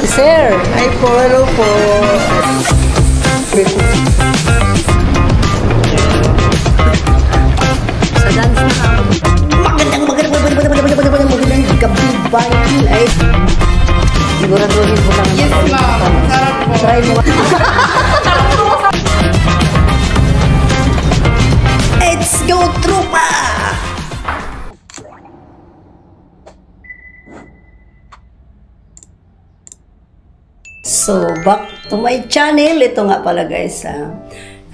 Sir! Ay po, hello po. Sa dance na magandang gabi bangin ay siguraduhin ko lang. Yes, ma'am. Sarap po. Try mo. Let's go, trupa! So, back to my channel. Ito nga pala guys.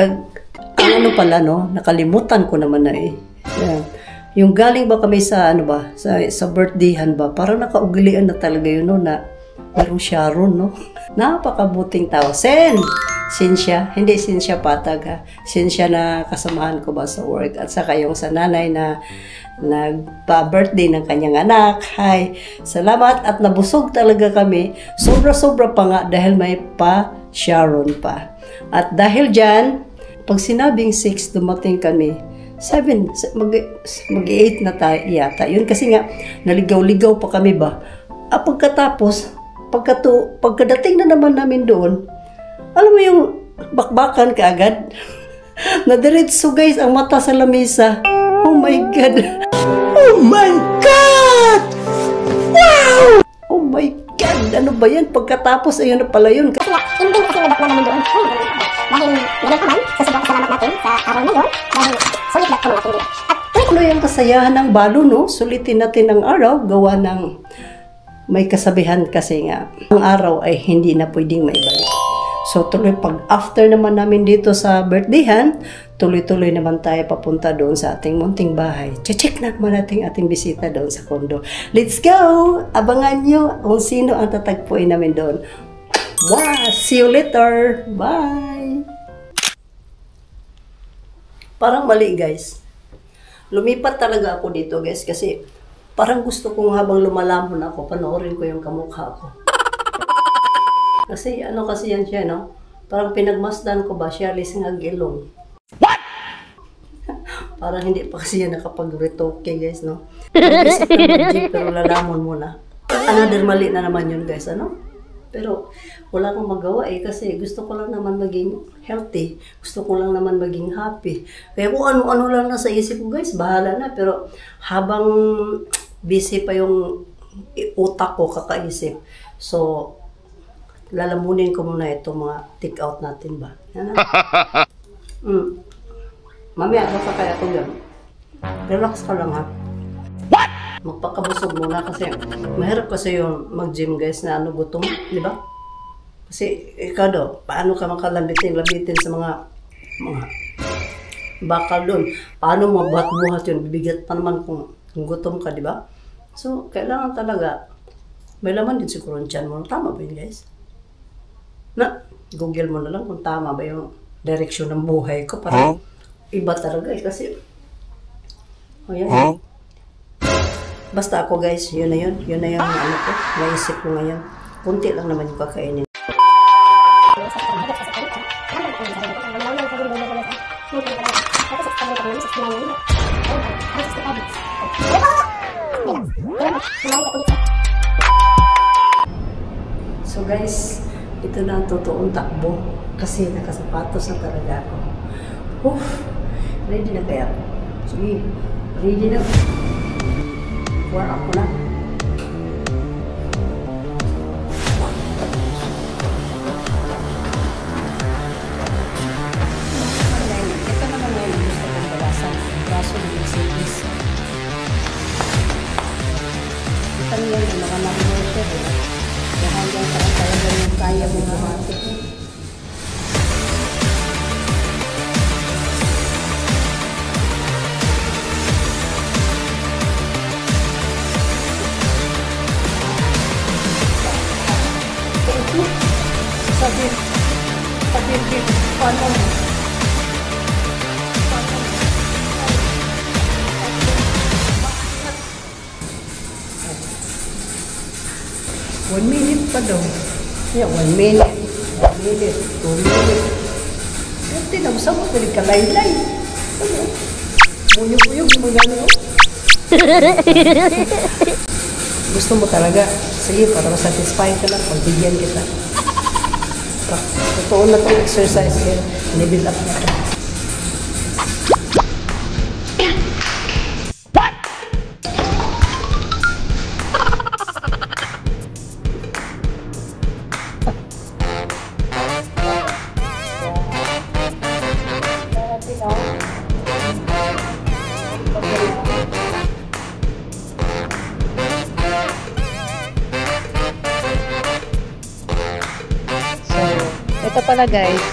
Ano pala no? Nakalimutan ko naman na eh. Yan. Yung galing ba kami sa ano ba? Sa birthdayhan ba? Parang nakaugalian na talaga yun no na merong Sharon no? Napakabuting tao. Sinsya. Hindi Sinsya Patag ha. Sinsya na kasamahan ko ba sa work. At saka yung sa nanay na nagpa-birthday ng kanyang anak. Hi, salamat at nabusog talaga kami. Sobra-sobra pa nga dahil may pa Sharon pa. At dahil dyan, pag sinabing 6 dumating kami, 7, mag-8 na tayo yata. Yun kasi nga, naligaw-ligaw pa kami ba. Pagkatapos, pagkadating na naman namin doon, alam mo yung bakbakan kaagad? Nadiretso guys ang mata sa lamesa. Oh my God! Oh my God! Wow! Oh my God! Ano ba yan? Pagkatapos, ayun na pala yun. Kasi nga, hindi kasi nabakla namin doon. Dahil nagulpaman sa sobrang salamat natin sa araw na yun. Dahil sulit na kung natin nila. At ano yung kasayahan ng balo, no? Sulitin natin ang araw, gawa ng may kasabihan kasi nga, ang araw ay hindi na pwedeng maibalik. So, tuloy pag after naman namin dito sa birthdayhan, tuloy-tuloy naman tayo papunta doon sa ating munting bahay. Check na naman natin ating bisita doon sa kondo. Let's go! Abangan nyo kung sino ang tatagpuin namin doon. Wow! See you later! Bye! Parang mali guys. Lumipat talaga ako dito guys kasi parang gusto kong habang lumalamon ako, panoorin ko yung kamukha ko. Kasi ano kasi yan siya, no? Parang pinagmasdan ko ba siya, lising agilong. What? Parang hindi pa kasi yan nakapag-retoke, guys, no? Mag-isip na mag-gym, pero lalamon muna. Another mali na naman yun, guys, ano? Pero wala akong magawa eh, kasi gusto ko lang naman maging healthy. Gusto ko lang naman maging happy. Kaya kung ano-ano lang nasa isip ko, guys, bahala na. Pero habang busy pa yung utak ko kakaisip, so lalamunin ko muna itong mga take-out natin ba. Mamaya, baka kaya ko yan. Relax ka lang ha. What? Magpakabusog muna kasi mahirap kasi yung mag-gym guys na ano gutom, di ba? Kasi ikaw daw, paano ka makalabitin sa mga bakal doon? Paano mabuhat-buhat yun? Bibigat pa naman kung gutom ka, di ba? So, kailangan talaga, may laman din siguro yung tiyan mo. Tama ba yun guys? Na, Google mo na lang kung tama ba yung direksyon ng buhay ko. Parang iba talaga eh. Kasi, ayan. Basta ako guys, yun na yun. Yun na yung ano ko, naisip ko ngayon. Kunti lang naman yung kakainin. So guys, ito na ang totoong takbo kasi nakasapatos na talaga ako. Ready na kaya ako? Sige, ready na. War up ko na. Ito naman na yung gusto kong balasan. Kaso ng Mercedes. Ito niya yung mga mag-motor. Hanggang sa talaga yung kaya mo bumatik. Sabi, paano mo? 1 minute pa daw. Yeah, 1 minute. 1 minute. 2 minutes. Pero tinawsa mo, pwede ka laylay. Ano? Muyog-muyog mo gano'n. Gusto mo talaga? Sige, para masatisfy ka lang, pagbigyan kita. Totoo na itong exercise kaya nibuild up na ito. Ito pala guys.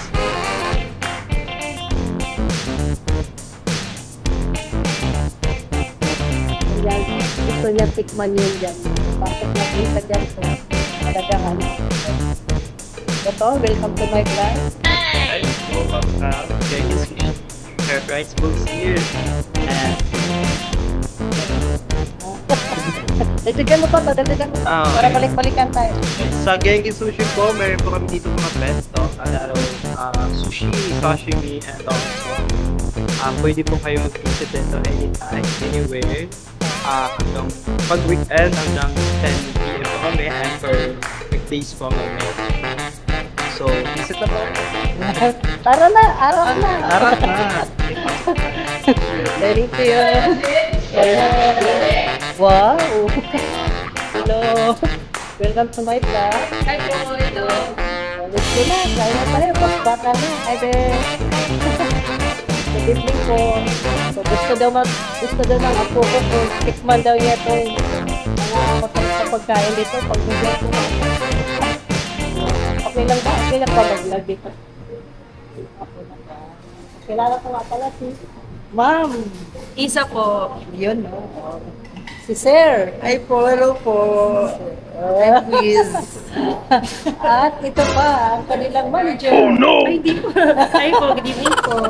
Yan, gusto niya tikman yun dyan. Bakit nakita dyan so, talagang ano. Ito, welcome to my class. Hi, welcome. Surprise books here. Dagdagan mo pa to, dagdagan mo. Para balik-balikan tayo. Sa Genki Sushi po, meron po kami dito mga pesto. Sushi, sashimi, and also pwede po kayo mag-visit dito anytime, anywhere. Hanggang pag-weekend, hanggang 10 p.m. po kami, and for weekdays po kami. So, visit na po. Tara na, araw na. Harap na! Thank you. Wow! Hello! Welcome to my vlog. Hi po, hello! Let's go na, kain na tayo. Bata na. Ay, be! Good evening po. So, gusto daw ng apo ko kung tikman daw niya itong mga masarap sa pagkain dito. Pagbigyan ko na. Okay lang ba? Okay lang ba mag-vlog dito? Okay lang ba? Kilala ko nga pala si Ma'am. Isa po. Yun, no? Si Sir. Hi po, hello po. Please. At ito pa, ang kanilang manager. Oh, no! Ay, hindi po. Ay po, good evening po.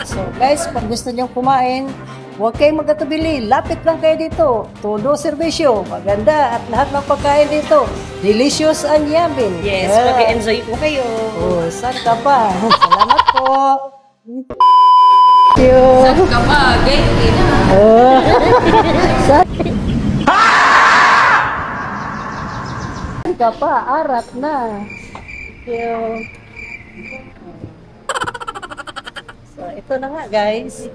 So, guys, pag gusto niyong kumain, huwag kayong magkatubili. Lapit lang kayo dito. Todo serbisyo. Maganda at lahat ng pagkain dito. Delicious and yummy. Yes, mag-enjoy po kayo. Oh, saan ka pa? Salamat po. Thank you. Saan ka pa? Genki na. Saan ka pa? Arat na. Thank you. So, ito na nga guys.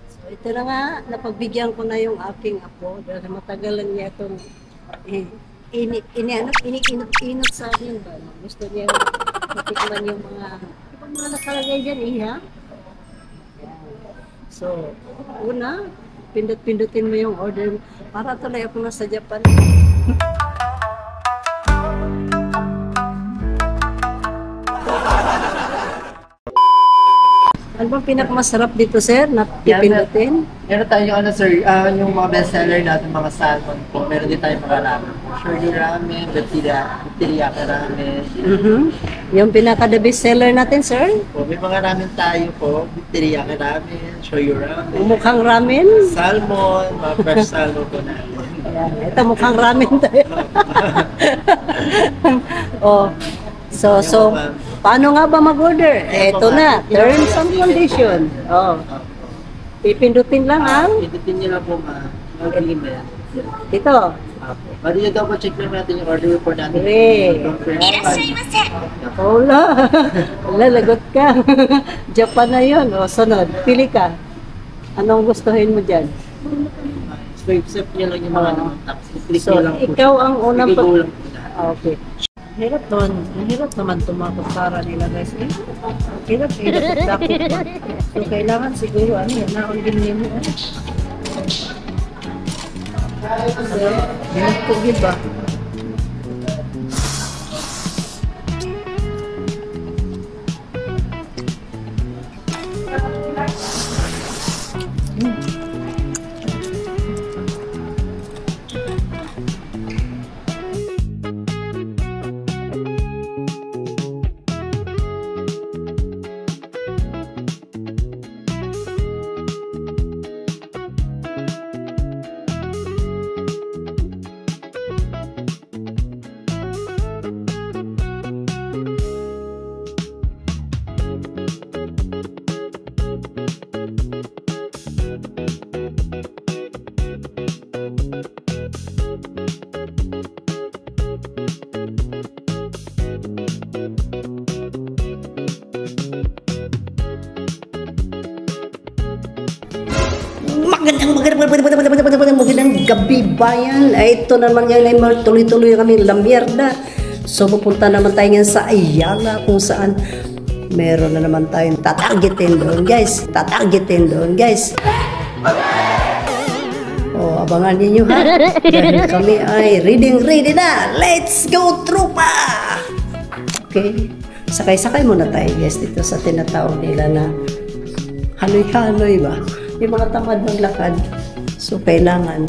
So, ito na nga. Napagbigyan ko na yung aking apo. Dahil matagal lang niya itong init sa akin ba? Gusto niya matikman yung mga nakalagay dyan, ha? So, una, pindot-pindutin mo yung order para tuloy ako nasa Japan. Ano bang pinakamasarap dito, sir, na pipindutin? Meron tayong ano sir, yung mga bestseller natin, mga salmon po. Meron din tayong mga ramen po. Shorty ramen, teriyaki ramen. Yung pinaka-the best seller natin, sir? Po, may mga ramen tayo po. Teriyaki ramen, shoyu ramen. Mukhang ramen. Salmon, mga fresh salmon po natin. Ayan, ito mukhang ramen tayo. Oh, so, paano nga ba mag-order? Ito na, terms and condition. Oh, pipindutin lang ang Pindutin nyo lang po mag-email. ito. Pwede nyo double check lang natin yung order report natin. Wala. Wala, lagot ka. Japan na yun. O, sunod. Pili ka. Anong gustuhin mo dyan? Swipe nyo lang yung mga tax. Click So, nyo lang po. ikaw ang unang Go lang po na. Okay. Hirap doon. Hirap naman tumakot nila guys. Hirap dakot pa. So, kailangan siguro, ano yan, naon-din mo. Hinagpugid ba? Magandang gabi bayan. Ay, ito naman ngayon ay tuloy-tuloy kami lamierda. So pupunta naman tayo ngayon sa Ayala kung saan meron na naman tayong tatargetin doon guys. Oh, abangan ninyo ha. Dahil kami ay ready na. Let's go tropa! Okay. Sakay-sakay muna tayo guys dito sa tinatawag nila na Hanoy-Hanoy ba? Yung mga tamad maglakad. So, kailangan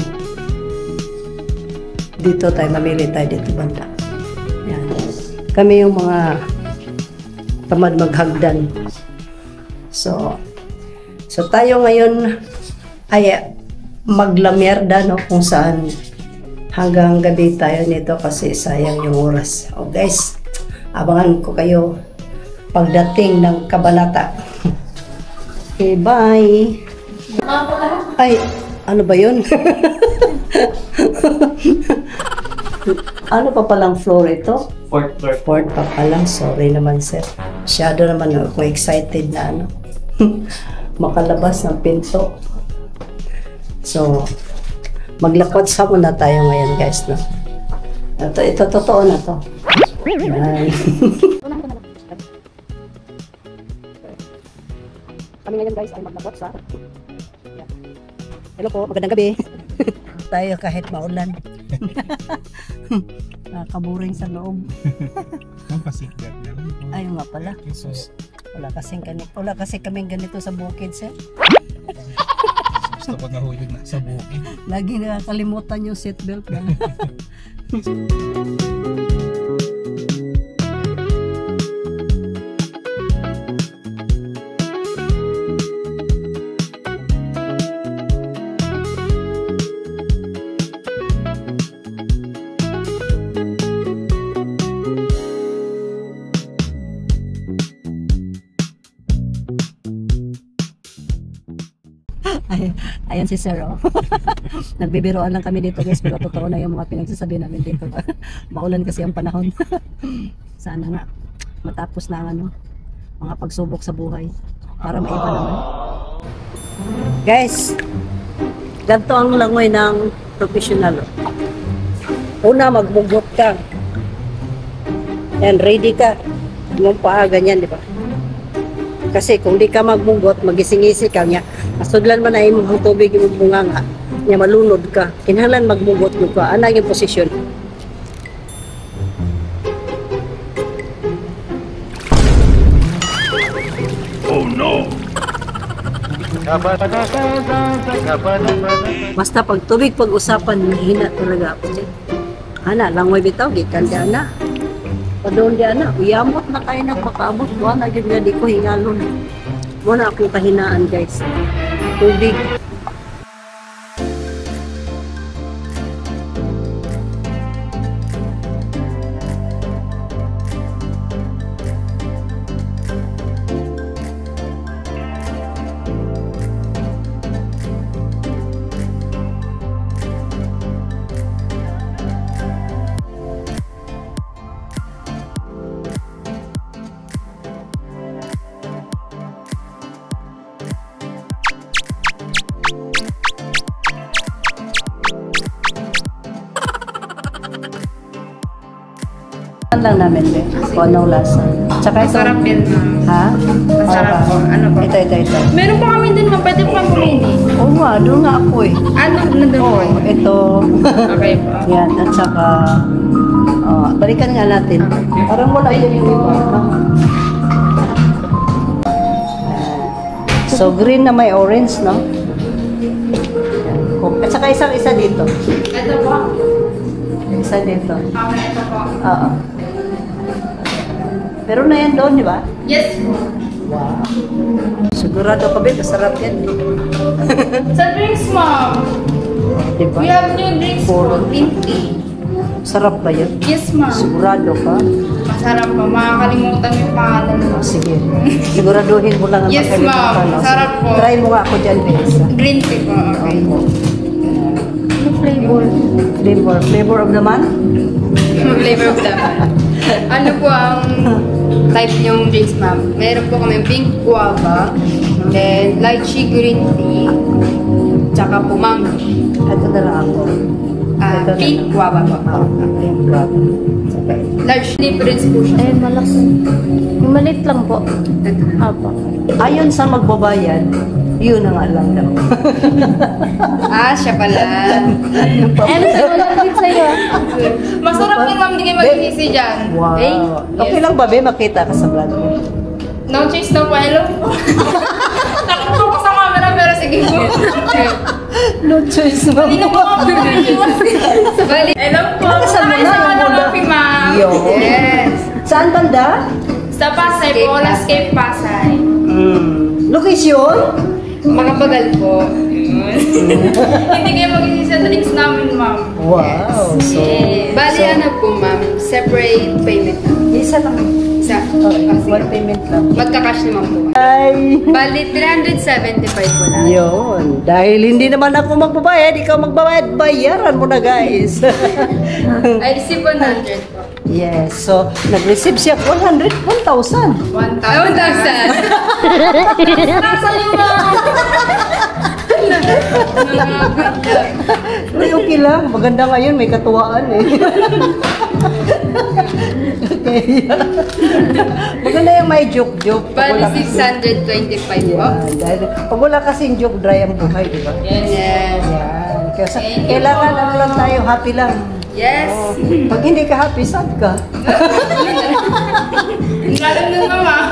dito tayo, mamili tayo dito banda. Yan. Kami yung mga tamad maghagdan. So tayo ngayon ay maglamierda, no? Kung saan hanggang gabi tayo nito kasi sayang yung oras. Oh guys, abangan ko kayo pagdating ng kabanata. Okay, bye! Ay, ano ba yun? Ano pa palang floor ito? Fourth floor. Fourth pa palang. Sorry naman, sir. Masyado naman ako excited na ano. Makalabas ng pinto. So, maglakwatsa muna tayo ngayon, guys, no? Ito, totoo na to. Yan. Kami ngayon, guys, ay maglakwatsa. Hello po, magandang gabi. Tayo kahit maulan. Nakaburing sa loob. Pampasiklat lang. Ayaw nga pala. Jesus. Wala kasi kaming ganito sa bukid, sir. Gusto ko nahulog na sa bukid. Lagi nakakalimutan yung seatbelt na. Ayan si Sir, oh. Nagbibiroan lang kami dito, guys, pero totoo na yung mga pinagsasabi namin dito. Maulan kasi ang panahon. Sana nga matapos na ano, mga pagsubok sa buhay para maiba naman. Guys, ganito ang langoy ng professional. Una, magmugot ka. Yan, ready ka. Mong paa, ganyan, di ba? Kasi kung di ka magmugot, magising-isi ka niya. Masudlan man ay mong tubig yung bunga nga. Niya malunod ka. Kinahanglan magmugot mo ka. Ano yung posisyon? Oh no! Basta pag tubig pag-usapan, mahina talaga ako. Ana, langoy bitaw, gikan di ana. Padoon di ana, uyamot na kayo nagpakaabot. Wala, yun nga di ko hingalon. Muna akong kahinaan, guys. Tubig. Lang namin din kung anong lasa. Tsaka ito. Masarap yan, ma'am. Ha? Masarap po. Ano po? Ito. Meron pa kami din, ma'am. Pwede po kami pumili. Oo nga, doon nga ako eh. Ano? Nandun po. Ito. Okay po. Yan, at saka balikan nga natin. Parang wala yung iba. So, green na may orange, no? At saka isa dito. Ito po. Isa dito. Okay, ito po. Oo. Pero na yan doon, di ba? Yes po. Wow. Sigurado ka, babe, masarap yan. Sa drinks, ma'am. Di ba? We have new drinks po. Puro. Green tea. Sarap ba yan? Yes, ma'am. Sigurado ka? Masarap po. Makakalimutan yung pangalan mo. Sige. Siguraduhin mo lang ang Yes, ma'am. makalimutan, no? Sarap po. Try mo nga ako dyan, Besa. Green tea po. Okay. Ano flavor? Flavor of the month? Flavor of lemon. Ano po ang type niyong drinks, ma'am? Meron po kami pink guava, then lychee green tea, tsaka po mango. Ito na lang ako. Ito na Pink lang. guava po. Pink guava. Okay. Large difference po siya. Eh, malaki. Yung maliit lang po. Apo. Ayon sa magbabayad, yun ang alam daw. Siya pala. Eh, wala din sa'yo. Masarap din, ma'am. Hindi kayo mag-easy dyan. Wow. Okay? Okay lang ba, Be? Makita ka sa vlog mo. No chase, no follow. Takot ko sa camera, pero sige po. No choice mo. Hindi na po ako Bali, hello po. Saan mo na? Sa Yung muna? Malapi, ma'am. Yo. Yes. Saan banda? Sa Pasay po, Last Cape Pasay. Location? Magabagal po. Hindi kayo mag-isip sa drinks namin, ma'am. Wow. So, Bali, ano po, ma'am? Separate payment. isa lang. Isa. One payment lang. Magka-cash naman po. Ay. Bali, 375 po lang. Yun. Dahil hindi naman ako magbabayad, ikaw magbabayad, bayaran mo na, guys. I receive 100 po. Yes. So, nag-receive siya 1,000. 1,000. 1,000. Nasa lima. Ay, okay lang. Maganda ngayon, may katuwaan eh. Okay. Maganda yung may joke-joke. Pag Bali, wala kasi- 625 po. Yan. Dahil pag wala kasing joke, dry ang buhay, di ba? Yes. Yan. Kasi Thank you kailangan po. ano lang tayo, happy lang. Yes. Oh, pag hindi ka happy, sad ka. Ngayon na naman.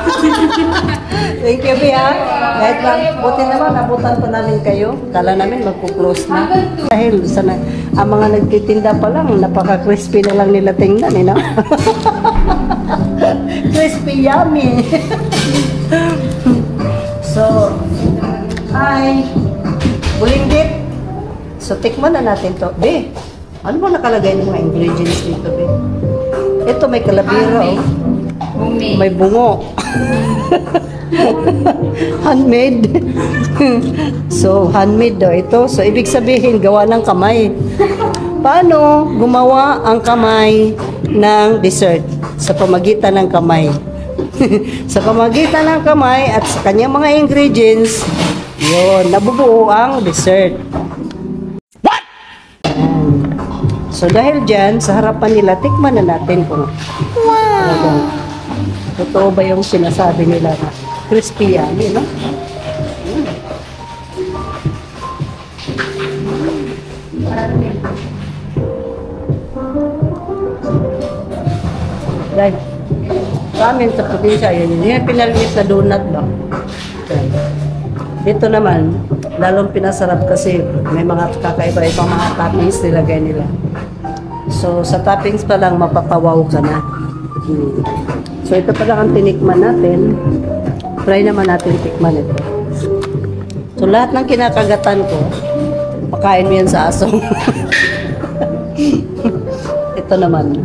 Thank you, Bea. Kahit lang, buti naman, abutan pa namin kayo. Kala namin magpo-close na. Dahil sana, ang mga nagtitinda pa lang, napaka-crispy na lang nila tingnan, eh, no? Crispy, yummy. So, hi. Bulinggit. So, tikman na natin to. Be, ano ba nakalagay ng mga ingredients dito, Be? Ito, may kalabira, oh. Bumi. May bungo. Handmade. So, handmade daw ito. So, ibig sabihin, gawa ng kamay. Paano gumawa ang kamay ng dessert? Sa pamagitan ng kamay. Sa pamagitan ng kamay at sa kanyang mga ingredients, yun, nabubuo ang dessert. What? So, dahil dyan, sa harapan nila, tikman na natin kung talagang totoo ba yung sinasabi nila na crispy yan, you know? Dahil sa amin sa probinsya, yun yung pinalinis na donut ba? Dito naman, lalong pinasarap kasi may mga kakaiba-ibang mga toppings nilagay nila. So, sa toppings pa lang, mapapawaw ka na. So, ito pa lang ang tinikman natin. Try naman natin tikman ito. So, lahat ng kinakagatan ko, pakain mo yan sa aso. Ito naman.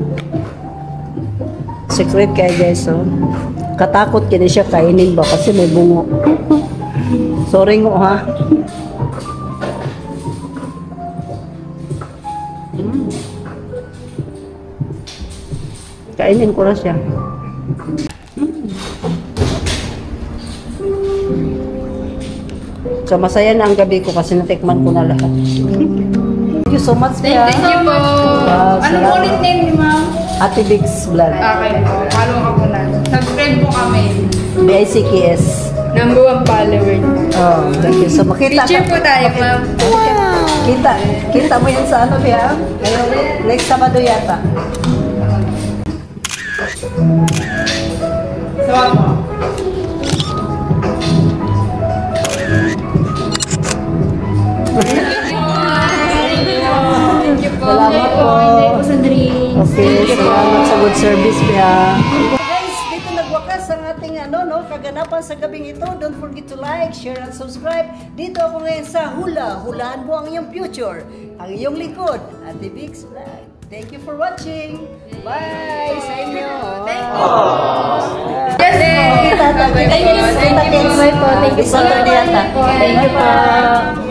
Secret kaya guys, oh. Katakot kini siya kainin ba kasi may bungo. Sorry ngo ha. Kainin ko na siya. So, masaya na ang gabi ko kasi natikman ko na lahat. Thank you so much, Bea. Thank you po. Wow, Anong salamat. ulit name ni ma'am? Ate Big's Vlog. Okay po. Follow ka po na. Subscribe po kami. BICKS. Number 1 follower. Oh, thank you. So, makita Teacher po tayo, ma'am. Kita mo yan sa ano, Bea? Ngayon, next Sabado yata. So, ako. Thank you po. Salamat po. Sa drink. Okay, salamat sa good service, Bea. Guys, dito nagwakas ang ating kaganapan sa gabing ito. Don't forget to like, share, and subscribe. Dito ako ngayon sa Hula. Hulaan mo ang iyong future. Ang iyong lingkod, Ate Big's Vlog. Thank you for watching. Bye sa inyo. Thank you. Yes, thank you. Thank you po. Thank you po. Thank you po. Thank you po.